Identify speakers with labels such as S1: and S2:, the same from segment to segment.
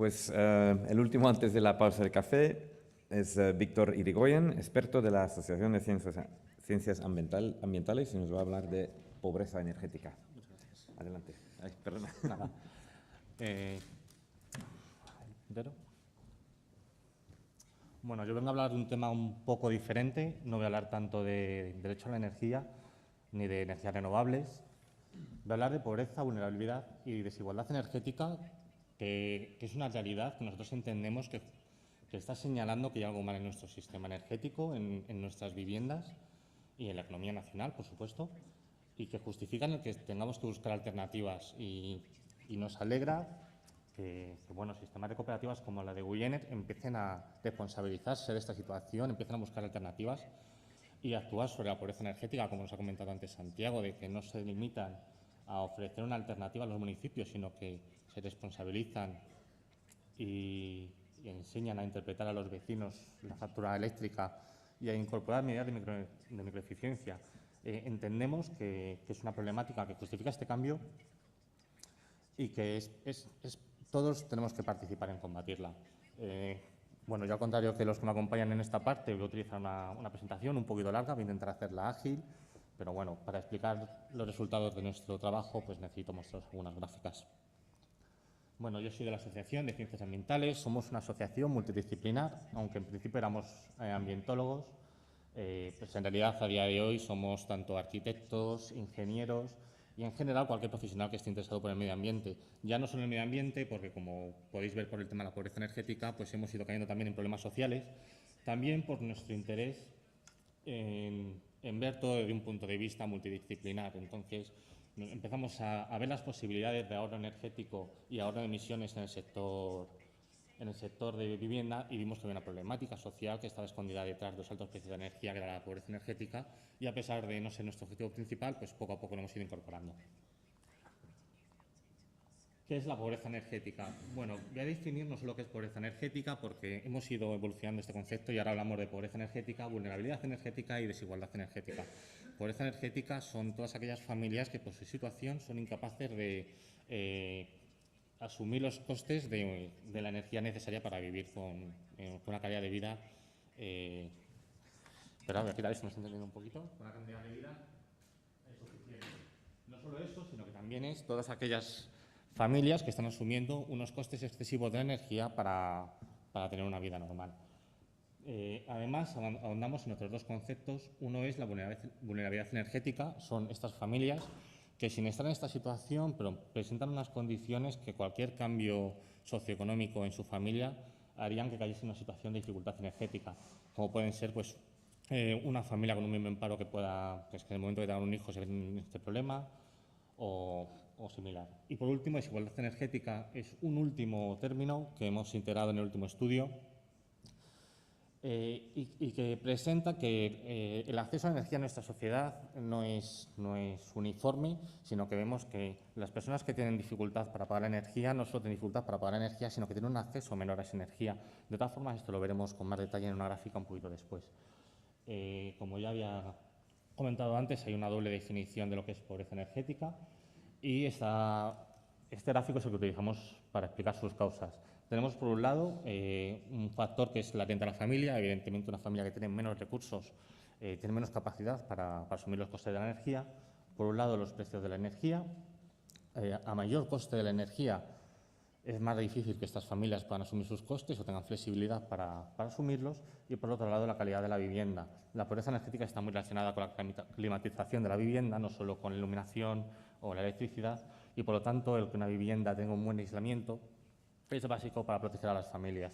S1: Pues el último antes de la pausa del café es Víctor Irigoyen, experto de la Asociación de Ciencias Ambientales, y nos va a hablar de pobreza energética.
S2: Muchas gracias.
S1: Adelante. Ay, perdona.
S2: Nada. Bueno, yo vengo a hablar de un tema un poco diferente. No voy a hablar tanto de derecho a la energía ni de energías renovables. Voy a hablar de pobreza, vulnerabilidad y desigualdad energética, que es una realidad que nosotros entendemos que está señalando que hay algo mal en nuestro sistema energético, en nuestras viviendas y en la economía nacional, por supuesto, y que justifican el que tengamos que buscar alternativas. Y nos alegra que sistemas de cooperativas como la de Guyener empiecen a responsabilizarse de esta situación, empiecen a buscar alternativas y actuar sobre la pobreza energética, como nos ha comentado antes Santiago, de que no se limitan a ofrecer una alternativa a los municipios, sino que se responsabilizan y enseñan a interpretar a los vecinos la factura eléctrica y a incorporar medidas de microeficiencia. Entendemos que es una problemática que justifica este cambio y que todos tenemos que participar en combatirla. Bueno, yo al contrario que los que me acompañan en esta parte, voy a utilizar una presentación un poquito larga, voy a intentar hacerla ágil, pero bueno, para explicar los resultados de nuestro trabajo, pues necesito mostraros algunas gráficas. Bueno, yo soy de la Asociación de Ciencias Ambientales, somos una asociación multidisciplinar, aunque en principio éramos ambientólogos, pues en realidad a día de hoy somos tanto arquitectos, ingenieros y en general cualquier profesional que esté interesado por el medio ambiente. Ya no solo el medio ambiente, porque como podéis ver por el tema de la pobreza energética, pues hemos ido cayendo también en problemas sociales, también por nuestro interés en ver todo desde un punto de vista multidisciplinar. Entonces, empezamos a ver las posibilidades de ahorro energético y ahorro de emisiones en el sector de vivienda y vimos que había una problemática social que estaba escondida detrás de los altos precios de energía, que era la pobreza energética, y a pesar de no ser nuestro objetivo principal, pues poco a poco lo hemos ido incorporando. ¿Qué es la pobreza energética? Bueno, voy a definir no solo qué es pobreza energética, porque hemos ido evolucionando este concepto y ahora hablamos de pobreza energética, vulnerabilidad energética y desigualdad energética. Pobreza energética son todas aquellas familias que por su situación son incapaces de asumir los costes de la energía necesaria para vivir con una calidad de vida. Pero voy a quitar esto, me estoy entendiendo un poquito. Con una calidad de vida es suficiente. No solo eso, sino que también es todas aquellas familias que están asumiendo unos costes excesivos de energía para tener una vida normal. Además, ahondamos en otros dos conceptos. Uno es la vulnerabilidad energética. Son estas familias que sin estar en esta situación, pero presentan unas condiciones que cualquier cambio socioeconómico en su familia harían que cayese en una situación de dificultad energética, como pueden ser pues, una familia con un miembro en paro que pueda, pues, que en el momento de tener un hijo se ve en este problema o similar. Y por último, desigualdad energética es un último término que hemos integrado en el último estudio y que presenta que el acceso a la energía en nuestra sociedad no es uniforme, sino que vemos que las personas que tienen dificultad para pagar la energía no solo tienen dificultad para pagar la energía, sino que tienen un acceso menor a esa energía. De todas formas, esto lo veremos con más detalle en una gráfica un poquito después. Como ya había comentado antes, hay una doble definición de lo que es pobreza energética y este gráfico es el que utilizamos para explicar sus causas. Tenemos, por un lado, un factor que es latente a la familia. Evidentemente, una familia que tiene menos recursos tiene menos capacidad para asumir los costes de la energía. Por un lado, los precios de la energía. A mayor coste de la energía, es más difícil que estas familias puedan asumir sus costes o tengan flexibilidad para asumirlos. Y, por otro lado, la calidad de la vivienda. La pobreza energética está muy relacionada con la climatización de la vivienda, no solo con la iluminación o la electricidad, y, por lo tanto, el que una vivienda tenga un buen aislamiento es básico para proteger a las familias.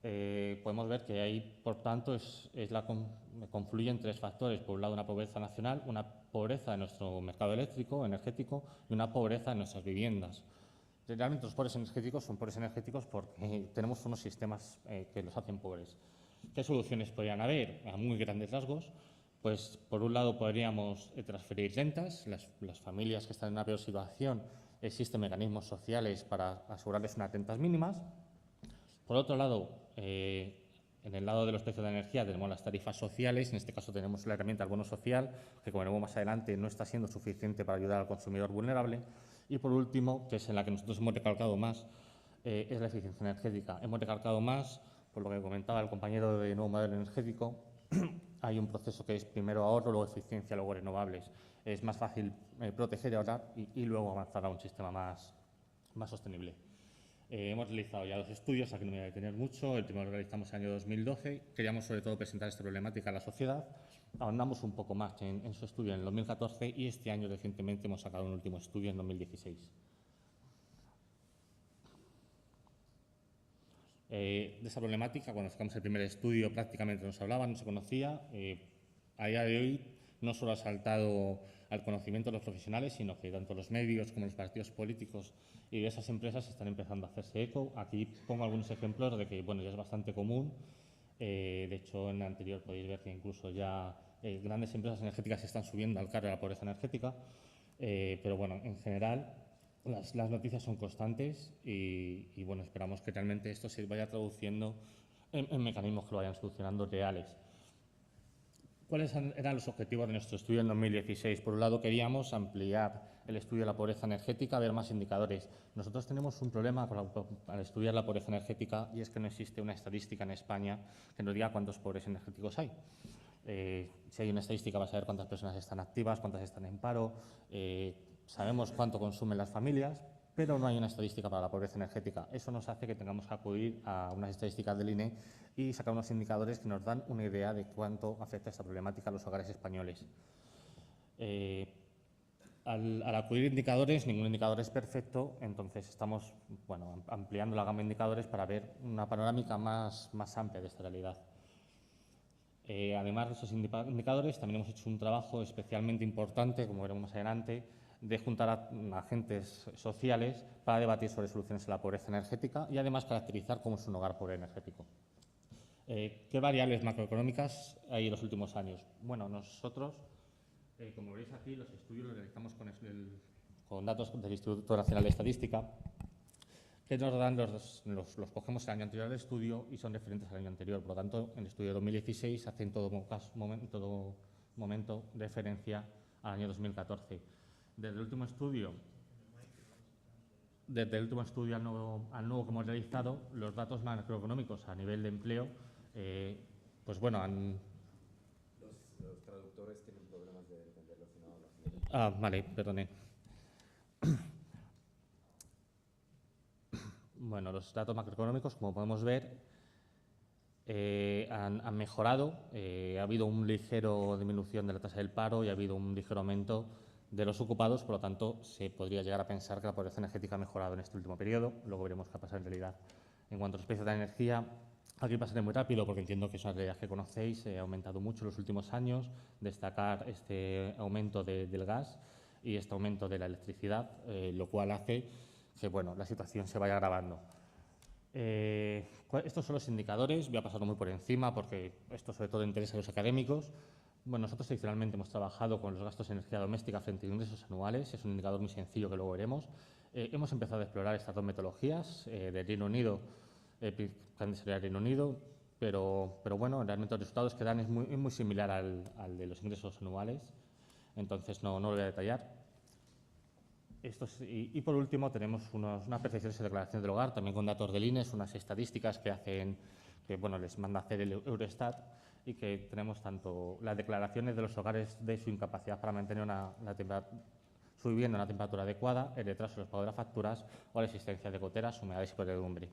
S2: Podemos ver que ahí, por tanto, confluyen tres factores. Por un lado, una pobreza nacional, una pobreza en nuestro mercado energético y una pobreza en nuestras viviendas. Realmente los pobres energéticos son pobres energéticos porque tenemos unos sistemas que los hacen pobres. ¿Qué soluciones podrían haber? A muy grandes rasgos, pues por un lado podríamos transferir rentas. Las familias que están en una peor situación, existen mecanismos sociales para asegurarles unas rentas mínimas. Por otro lado, en el lado de los precios de la energía tenemos las tarifas sociales. En este caso tenemos la herramienta del bono social, que como veremos más adelante no está siendo suficiente para ayudar al consumidor vulnerable. Y por último, que es en la que nosotros hemos recalcado más, es la eficiencia energética. Hemos recalcado más, por lo que comentaba el compañero de nuevo modelo energético, hay un proceso que es primero ahorro, luego eficiencia, luego renovables. Es más fácil proteger y ahorrar y luego avanzar a un sistema más sostenible. Hemos realizado ya 2 estudios, aquí no me voy a detener mucho. El primero lo realizamos en el año 2012. Queríamos sobre todo presentar esta problemática a la sociedad. Ahondamos un poco más en su estudio en el 2014 y este año recientemente hemos sacado un último estudio en 2016. De esa problemática, cuando sacamos el primer estudio prácticamente no se hablaba, no se conocía. A día de hoy no solo ha saltado al conocimiento de los profesionales, sino que tanto los medios como los partidos políticos y de esas empresas están empezando a hacerse eco. Aquí pongo algunos ejemplos de que bueno, ya es bastante común. De hecho, en el anterior podéis ver que incluso ya grandes empresas energéticas se están subiendo al carro de la pobreza energética. Pero bueno, en general las noticias son constantes y bueno, esperamos que realmente esto se vaya traduciendo en mecanismos que lo vayan solucionando reales. ¿Cuáles eran los objetivos de nuestro estudio en 2016? Por un lado, queríamos ampliar el estudio de la pobreza energética, ver más indicadores. Nosotros tenemos un problema al estudiar la pobreza energética y es que no existe una estadística en España que nos diga cuántos pobres energéticos hay. Si hay una estadística, vas a ver cuántas personas están activas, cuántas están en paro, sabemos cuánto consumen las familias, pero no hay una estadística para la pobreza energética. Eso nos hace que tengamos que acudir a unas estadísticas del INE y sacar unos indicadores que nos dan una idea de cuánto afecta esta problemática a los hogares españoles. Al acudir a indicadores, ningún indicador es perfecto, entonces estamos bueno, ampliando la gama de indicadores para ver una panorámica más amplia de esta realidad. Además de esos indicadores, también hemos hecho un trabajo especialmente importante, como veremos más adelante, de juntar a agentes sociales para debatir sobre soluciones a la pobreza energética y además caracterizar cómo es un hogar pobre energético. ¿Qué variables macroeconómicas hay en los últimos años? Bueno, nosotros, como veis aquí, los estudios los realizamos con datos del Instituto Nacional de Estadística, que nos dan los cogemos el año anterior al estudio y son referentes al año anterior. Por lo tanto, en el estudio de 2016 hace en todo momento referencia al año 2014. Desde el último estudio al nuevo que hemos realizado, los datos macroeconómicos a nivel de empleo, pues bueno,
S1: Los traductores tienen problemas de entenderlo si no hablas.
S2: vale, perdone. Bueno, los datos macroeconómicos, como podemos ver, han mejorado. Ha habido una ligera disminución de la tasa del paro y ha habido un ligero aumento de los ocupados, por lo tanto, se podría llegar a pensar que la pobreza energética ha mejorado en este último periodo. Luego veremos qué ha pasado en realidad. En cuanto a los precios de la energía, aquí pasaré muy rápido porque entiendo que es una realidad que conocéis, ha aumentado mucho en los últimos años. Destacar este aumento del gas y este aumento de la electricidad, lo cual hace que bueno, la situación se vaya agravando. Estos son los indicadores, voy a pasarlo muy por encima porque esto sobre todo interesa a los académicos. Bueno, nosotros tradicionalmente hemos trabajado con los gastos de energía doméstica frente a ingresos anuales, es un indicador muy sencillo que luego veremos. Hemos empezado a explorar estas dos metodologías del Reino Unido, que han de ser del Reino Unido, pero bueno, realmente los resultados que dan es muy similar al de los ingresos anuales, entonces no lo voy a detallar. Y por último tenemos unas percepciones y declaraciones del hogar, también con datos del INE, unas estadísticas que bueno, les manda a hacer el Eurostat y que tenemos tanto las declaraciones de los hogares de su incapacidad para mantener su vivienda a una temperatura adecuada, el retraso de los pagos de las facturas o la existencia de goteras, humedades y podredumbre.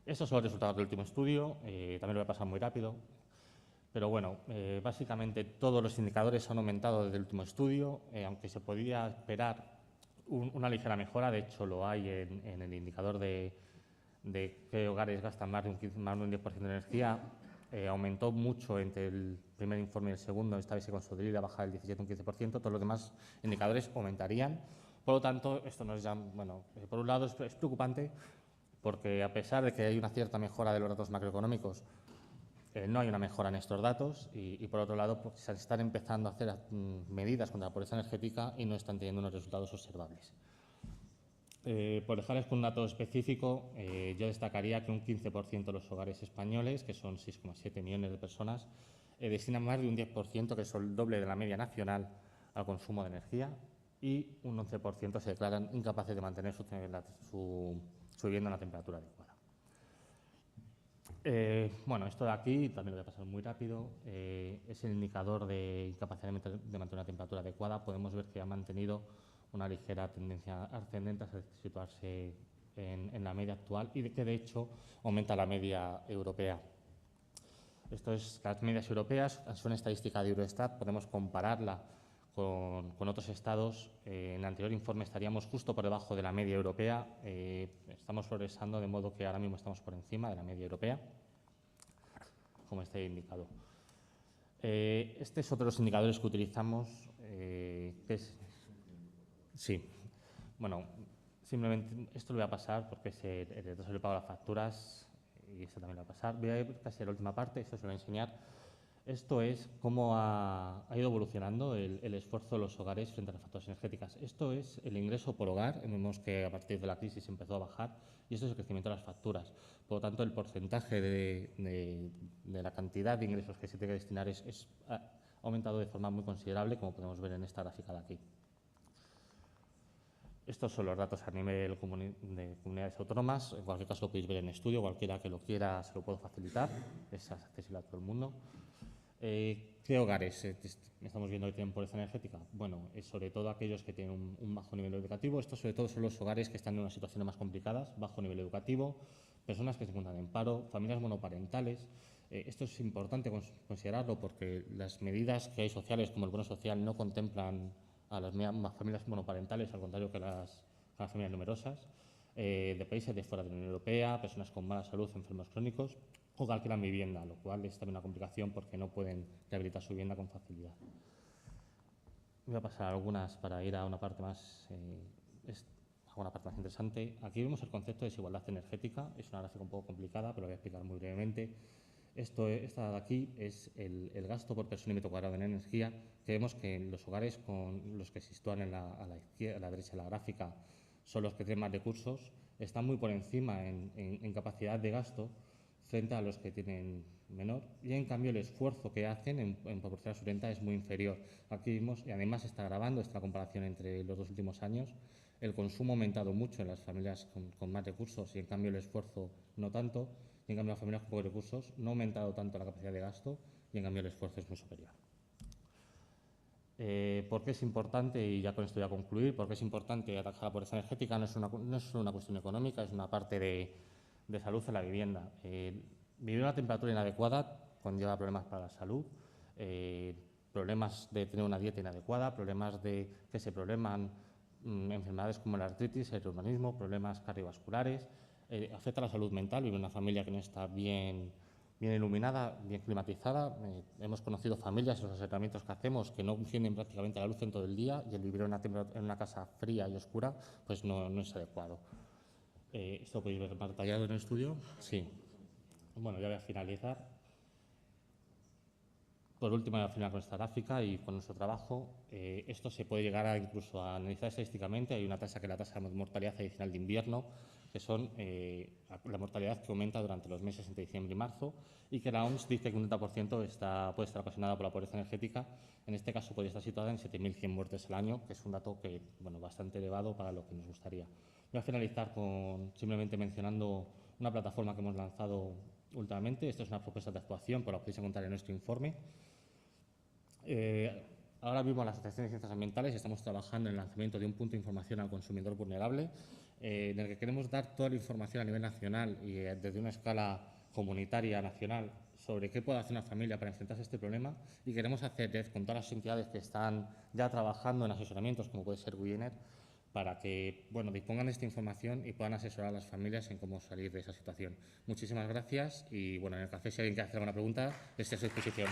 S2: Estos son los resultados del último estudio, también lo voy a pasar muy rápido. Pero bueno, básicamente todos los indicadores han aumentado desde el último estudio, aunque se podía esperar una ligera mejora, de hecho lo hay en el indicador de qué hogares gastan más de un 10% de energía. Aumentó mucho entre el primer informe y el segundo, esta vez se consolidó a bajar del 17 a un 15%, todos los demás indicadores aumentarían. Por lo tanto, esto nos llama, bueno, por un lado es preocupante porque a pesar de que hay una cierta mejora de los datos macroeconómicos, no hay una mejora en estos datos y por otro lado, pues, se están empezando a hacer medidas contra la pobreza energética y no están teniendo unos resultados observables. Por dejarles con un dato específico, yo destacaría que un 15% de los hogares españoles, que son 6,7 millones de personas, destinan más de un 10%, que es el doble de la media nacional, al consumo de energía y un 11% se declaran incapaces de mantener su su vivienda a una temperatura adecuada. Bueno, esto de aquí también lo voy a pasar muy rápido. Es el indicador de incapacidad de mantener una temperatura adecuada. Podemos ver que ha mantenido una ligera tendencia ascendente hasta situarse en la media actual y que de hecho aumenta la media europea. Esto es las medias europeas, es una estadística de Eurostat, podemos compararla con otros estados. En el anterior informe estaríamos justo por debajo de la media europea, estamos progresando de modo que ahora mismo estamos por encima de la media europea, como está indicado. Este es otro de los indicadores que utilizamos, sí, bueno, simplemente esto lo voy a pasar porque es el retraso del pago de las facturas y esto también lo va a pasar. Voy a ir casi a la última parte, esto se lo voy a enseñar. Esto es cómo ha ido evolucionando el esfuerzo de los hogares frente a las facturas energéticas. Esto es el ingreso por hogar, vemos que a partir de la crisis empezó a bajar y esto es el crecimiento de las facturas. Por lo tanto, el porcentaje de la cantidad de ingresos que se tiene que destinar ha aumentado de forma muy considerable, como podemos ver en esta gráfica de aquí. Estos son los datos a nivel de comunidades autónomas. En cualquier caso lo podéis ver en estudio, cualquiera que lo quiera se lo puedo facilitar, es accesible a todo el mundo. ¿Qué hogares estamos viendo que tienen pobreza energética? Bueno, sobre todo aquellos que tienen un bajo nivel educativo. Estos sobre todo son los hogares que están en unas situaciones más complicadas, bajo nivel educativo, personas que se encuentran en paro, familias monoparentales. Esto es importante considerarlo porque las medidas que hay sociales, como el bono social, no contemplan a las familias monoparentales, al contrario que a las familias numerosas, de países de fuera de la Unión Europea, personas con mala salud, enfermos crónicos, o que alquilan vivienda, lo cual es también una complicación porque no pueden rehabilitar su vivienda con facilidad. Voy a pasar algunas para ir a una parte más, interesante. Aquí vemos el concepto de desigualdad energética. Es una gráfica un poco complicada, pero lo voy a explicar muy brevemente. Esta de aquí es el gasto por persona y metro cuadrado en energía, que vemos que en los hogares con los que se sitúan a la derecha de la gráfica son los que tienen más recursos, están muy por encima en capacidad de gasto frente a los que tienen menor, y en cambio el esfuerzo que hacen en proporcionar su renta es muy inferior. Aquí vimos, y además está grabando esta comparación entre los dos últimos años, el consumo ha aumentado mucho en las familias con más recursos y en cambio el esfuerzo no tanto, y en cambio las familias con pocos recursos no ha aumentado tanto la capacidad de gasto y en cambio el esfuerzo es muy superior. ¿Por qué es importante? Y ya con esto voy a concluir. ¿Por qué es importante atajar la pobreza energética? No es solo una cuestión económica, es una parte de salud en la vivienda. Vivir a una temperatura inadecuada conlleva problemas para la salud, problemas de tener una dieta inadecuada, problemas de que se probleman enfermedades como la artritis, el reumatismo, problemas cardiovasculares, afecta a la salud mental. Vivir en una familia que no está bien iluminada, bien climatizada. Hemos conocido familias en los acercamientos que hacemos que no encienden prácticamente la luz en todo el día y el vivir en una casa fría y oscura pues no es adecuado. ¿Esto podéis ver más detallado en el estudio? Sí. Bueno, ya voy a finalizar. Por último, voy a finalizar con esta gráfica y con nuestro trabajo. Esto se puede llegar incluso a analizar estadísticamente. Hay una tasa que es la tasa de mortalidad adicional de invierno, que son la mortalidad que aumenta durante los meses entre diciembre y marzo, y que la OMS dice que un 30% puede estar ocasionada por la pobreza energética. En este caso podría estar situada en 7.100 muertes al año, que es un dato que, bastante elevado para lo que nos gustaría. Voy a finalizar simplemente mencionando una plataforma que hemos lanzado últimamente. Esta es una propuesta de actuación, pero la podéis encontrar en nuestro informe. Ahora mismo en la Asociación de Ciencias Ambientales estamos trabajando en el lanzamiento de un punto de información al consumidor vulnerable, en el que queremos dar toda la información a nivel nacional y desde una escala comunitaria nacional sobre qué puede hacer una familia para enfrentarse a este problema, y queremos hacer con todas las entidades que están ya trabajando en asesoramientos, como puede ser Wiener, para que dispongan de esta información y puedan asesorar a las familias en cómo salir de esa situación. Muchísimas gracias y en el café, si alguien quiere hacer alguna pregunta, estoy a su disposición.